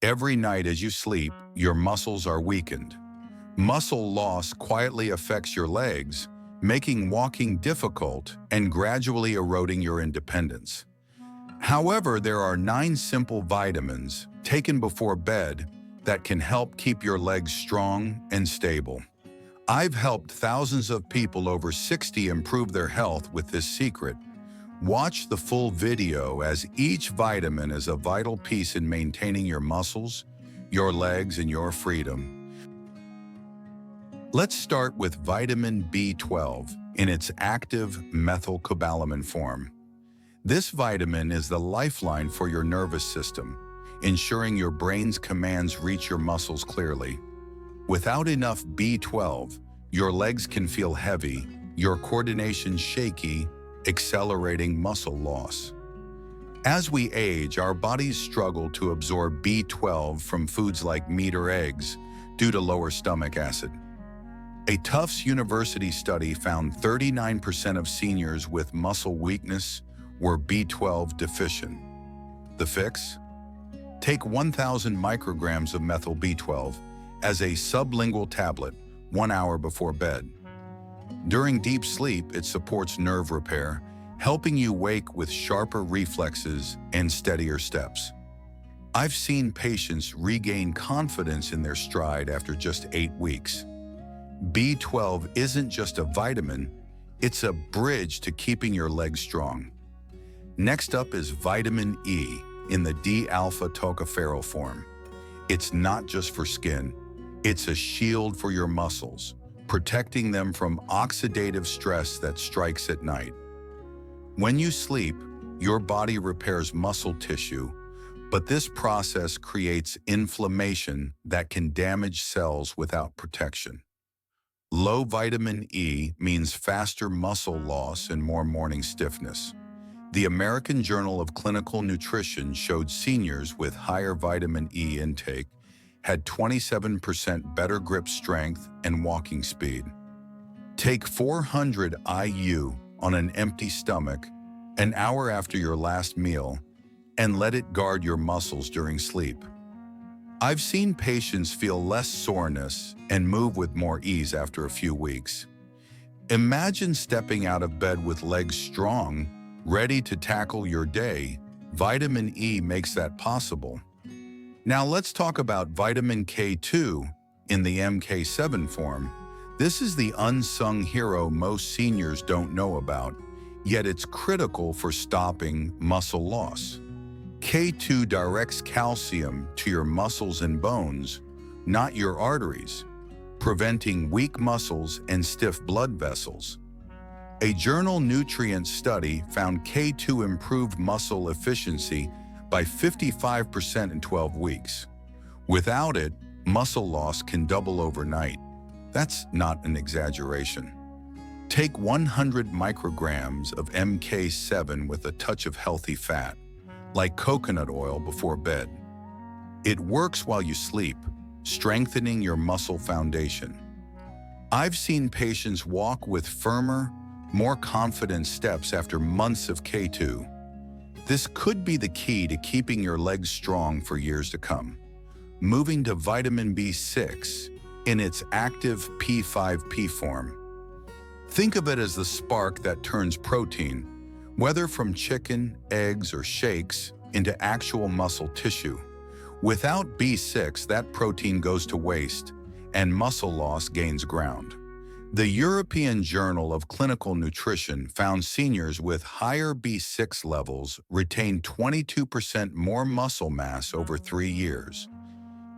Every night as you sleep, your muscles are weakened. Muscle loss quietly affects your legs, making walking difficult and gradually eroding your independence. However, there are 9 simple vitamins taken before bed that can help keep your legs strong and stable. I've helped thousands of people over 60 improve their health with this secret. Watch the full video as each vitamin is a vital piece in maintaining your muscles, your legs, and your freedom. Let's start with vitamin B12 in its active methylcobalamin form. This vitamin is the lifeline for your nervous system, ensuring your brain's commands reach your muscles clearly. Without enough B12, your legs can feel heavy, your coordination shaky, accelerating muscle loss. As we age, our bodies struggle to absorb B12 from foods like meat or eggs due to lower stomach acid. A Tufts University study found 39% of seniors with muscle weakness were B12 deficient. The fix? Take 1,000 micrograms of methyl B12 as a sublingual tablet 1 hour before bed. During deep sleep, it supports nerve repair, helping you wake with sharper reflexes and steadier steps. I've seen patients regain confidence in their stride after just 8 weeks. B12 isn't just a vitamin, it's a bridge to keeping your legs strong. Next up is vitamin E in the D-alpha tocopherol form. It's not just for skin, it's a shield for your muscles, protecting them from oxidative stress that strikes at night. When you sleep, your body repairs muscle tissue, but this process creates inflammation that can damage cells without protection. Low vitamin E means faster muscle loss and more morning stiffness. The American Journal of Clinical Nutrition showed seniors with higher vitamin E intake had 27% better grip strength and walking speed. Take 400 IU on an empty stomach an hour after your last meal and let it guard your muscles during sleep. I've seen patients feel less soreness and move with more ease after a few weeks. Imagine stepping out of bed with legs strong, ready to tackle your day. Vitamin E makes that possible. Now let's talk about vitamin K2 in the MK7 form. This is the unsung hero most seniors don't know about, yet it's critical for stopping muscle loss. K2 directs calcium to your muscles and bones, not your arteries, preventing weak muscles and stiff blood vessels. A journal nutrient study found K2 improved muscle efficiency by 55% in 12 weeks. Without it, muscle loss can double overnight. That's not an exaggeration. Take 100 micrograms of MK7 with a touch of healthy fat, like coconut oil before bed. It works while you sleep, strengthening your muscle foundation. I've seen patients walk with firmer, more confident steps after months of K2. This could be the key to keeping your legs strong for years to come. Moving to vitamin B6 in its active P5P form. Think of it as the spark that turns protein, whether from chicken, eggs, or shakes, into actual muscle tissue. Without B6, that protein goes to waste, and muscle loss gains ground. The European Journal of Clinical Nutrition found seniors with higher B6 levels retained 22% more muscle mass over 3 years.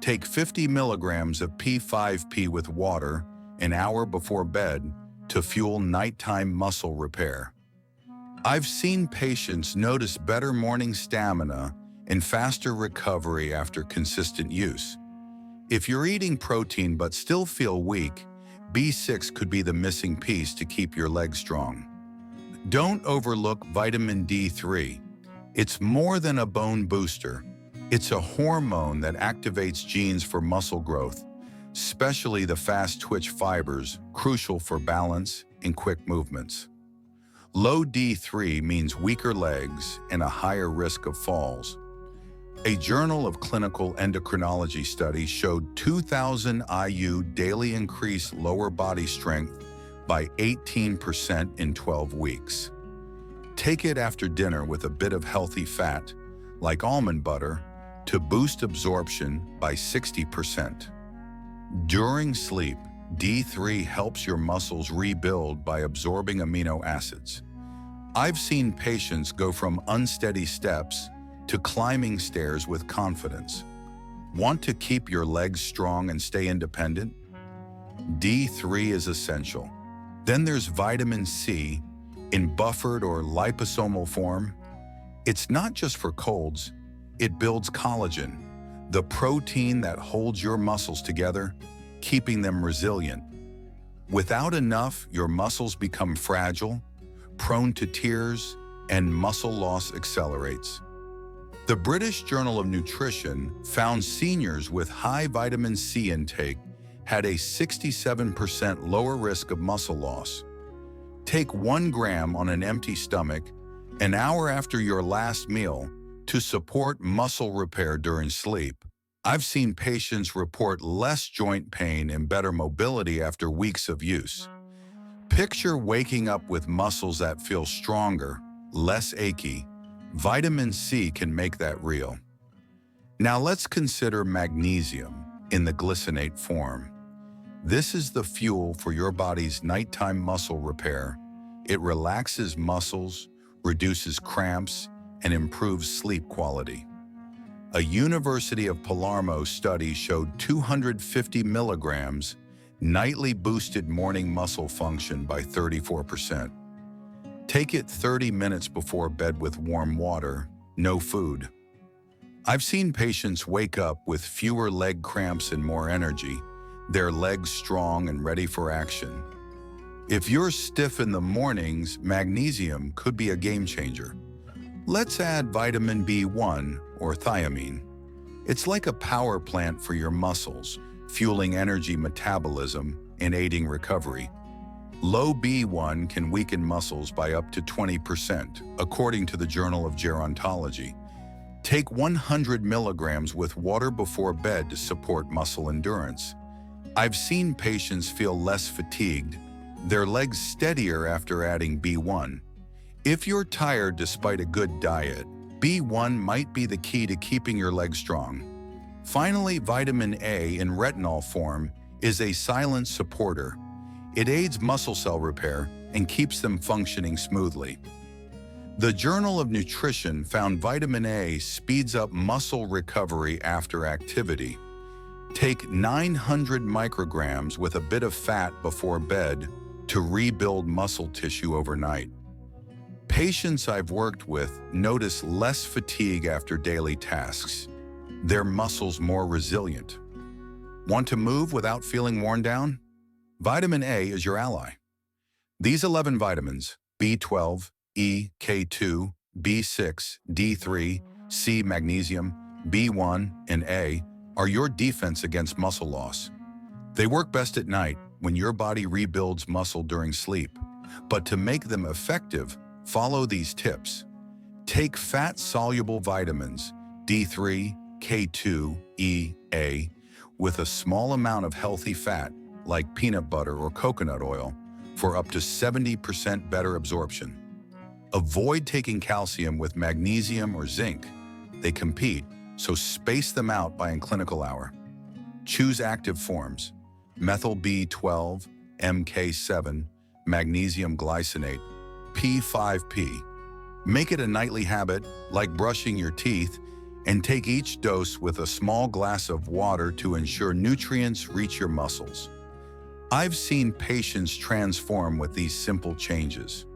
Take 50 milligrams of P5P with water an hour before bed to fuel nighttime muscle repair. I've seen patients notice better morning stamina and faster recovery after consistent use. If you're eating protein but still feel weak, B6 could be the missing piece to keep your legs strong. Don't overlook vitamin D3. It's more than a bone booster. It's a hormone that activates genes for muscle growth, especially the fast-twitch fibers, crucial for balance and quick movements. Low D3 means weaker legs and a higher risk of falls. A Journal of Clinical Endocrinology study showed 2,000 IU daily increased lower body strength by 18% in 12 weeks. Take it after dinner with a bit of healthy fat, like almond butter, to boost absorption by 60%. During sleep, D3 helps your muscles rebuild by absorbing amino acids. I've seen patients go from unsteady steps to climbing stairs with confidence. Want to keep your legs strong and stay independent? D3 is essential. Then there's vitamin C in buffered or liposomal form. It's not just for colds, it builds collagen, the protein that holds your muscles together, keeping them resilient. Without enough, your muscles become fragile, prone to tears, and muscle loss accelerates. The British Journal of Nutrition found seniors with high vitamin C intake had a 67% lower risk of muscle loss. Take 1 gram on an empty stomach an hour after your last meal to support muscle repair during sleep. I've seen patients report less joint pain and better mobility after weeks of use. Picture waking up with muscles that feel stronger, less achy. Vitamin C can make that real. Now let's consider magnesium in the glycinate form. This is the fuel for your body's nighttime muscle repair. It relaxes muscles, reduces cramps, and improves sleep quality. A University of Palermo study showed 250 milligrams nightly boosted morning muscle function by 34%. Take it 30 minutes before bed with warm water, no food. I've seen patients wake up with fewer leg cramps and more energy, their legs strong and ready for action. If you're stiff in the mornings, magnesium could be a game changer. Let's add vitamin B1 or thiamine. It's like a power plant for your muscles, fueling energy metabolism and aiding recovery. Low B1 can weaken muscles by up to 20%, according to the Journal of Gerontology. Take 100 milligrams with water before bed to support muscle endurance. I've seen patients feel less fatigued, their legs steadier after adding B1. If you're tired despite a good diet, B1 might be the key to keeping your legs strong. Finally, vitamin A in retinol form is a silent supporter. It aids muscle cell repair and keeps them functioning smoothly. The Journal of Nutrition found vitamin A speeds up muscle recovery after activity. Take 900 micrograms with a bit of fat before bed to rebuild muscle tissue overnight. Patients I've worked with notice less fatigue after daily tasks. Their muscles more resilient. Want to move without feeling worn down? Vitamin A is your ally. These 11 vitamins, B12, E, K2, B6, D3, C, magnesium, B1, and A, are your defense against muscle loss. They work best at night when your body rebuilds muscle during sleep. But to make them effective, follow these tips. Take fat-soluble vitamins, D3, K2, E, A, with a small amount of healthy fat, like peanut butter or coconut oil, for up to 70% better absorption. Avoid taking calcium with magnesium or zinc. They compete, so space them out by a clinical hour. Choose active forms: methyl B12, MK7, magnesium glycinate, P5P. Make it a nightly habit, like brushing your teeth, and take each dose with a small glass of water to ensure nutrients reach your muscles. I've seen patients transform with these simple changes.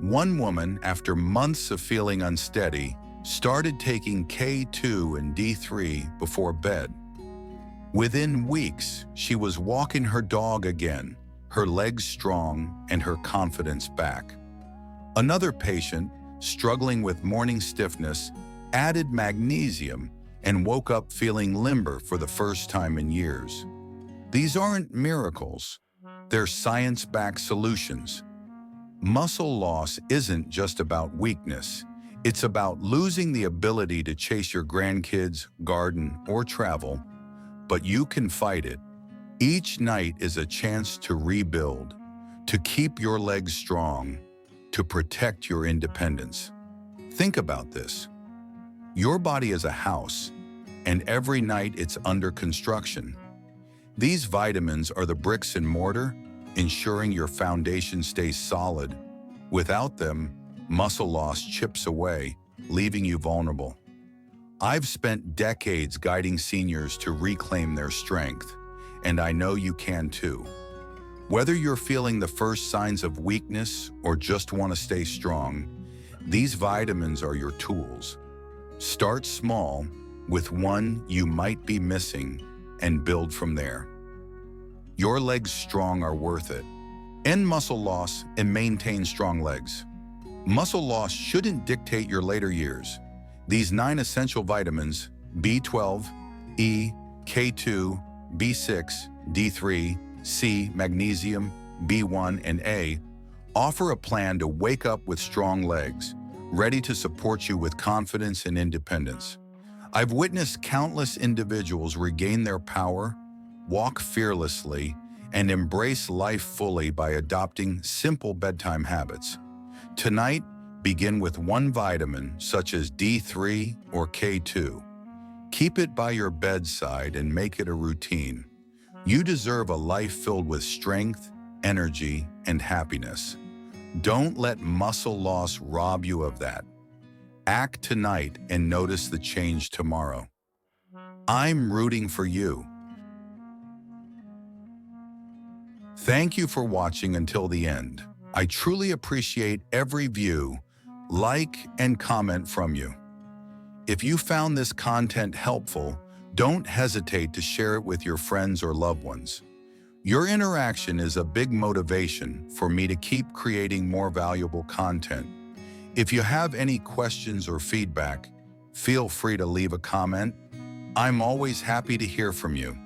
One woman, after months of feeling unsteady, started taking K2 and D3 before bed. Within weeks, she was walking her dog again, her legs strong and her confidence back. Another patient, struggling with morning stiffness, added magnesium and woke up feeling limber for the first time in years. These aren't miracles, they're science-backed solutions. Muscle loss isn't just about weakness, It's about losing the ability to chase your grandkids, garden, or travel, but you can fight it. Each night is a chance to rebuild, to keep your legs strong, to protect your independence. Think about this. Your body is a house, and every night it's under construction. These vitamins are the bricks and mortar, ensuring your foundation stays solid. Without them, muscle loss chips away, leaving you vulnerable. I've spent decades guiding seniors to reclaim their strength, and I know you can too. Whether you're feeling the first signs of weakness or just want to stay strong, these vitamins are your tools. Start small with one you might be missing and build from there. Your legs strong are worth it. End muscle loss and maintain strong legs. Muscle loss shouldn't dictate your later years. These 9 essential vitamins, B12, E, K2, B6, D3, C, magnesium, B1, and A, offer a plan to wake up with strong legs, ready to support you with confidence and independence. I've witnessed countless individuals regain their power, walk fearlessly, and embrace life fully by adopting simple bedtime habits. Tonight, begin with one vitamin such as D3 or K2. Keep it by your bedside and make it a routine. You deserve a life filled with strength, energy, and happiness. Don't let muscle loss rob you of that. Act tonight and notice the change tomorrow. I'm rooting for you. Thank you for watching until the end. I truly appreciate every view, like, and comment from you. If you found this content helpful, don't hesitate to share it with your friends or loved ones. Your interaction is a big motivation for me to keep creating more valuable content. If you have any questions or feedback, feel free to leave a comment. I'm always happy to hear from you.